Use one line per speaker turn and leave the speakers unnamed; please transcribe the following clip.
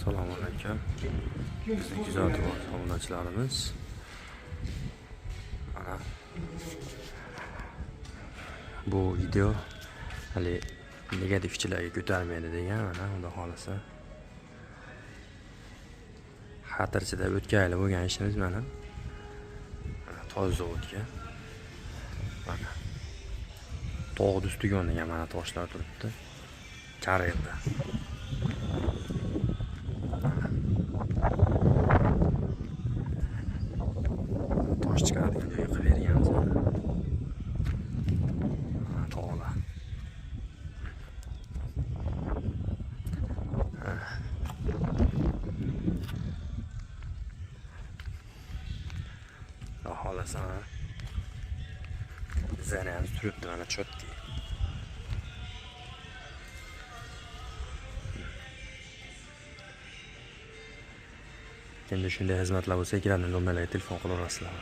Assalomu alaykum. Bizning kuzatuv obunachilarimiz. Mana bu video hali negativchilarga ko'tarmaydi degan, mana unda xolisa. Xatirchida o'tkayli bo'lgan ishimiz mana. Toz zavodga. Mana. Tog'ning ustiga o'rnagan mana toshlar turibdi. Karelda. Tosh chiqaradigan joyga qilib berganmiz mana. Tog'lar. Xohlasa bizani ham turibdi mana chotki. Endi shunday xizmatlar bo'lsa, keling, nomerlarga telefon qilaverasizlar.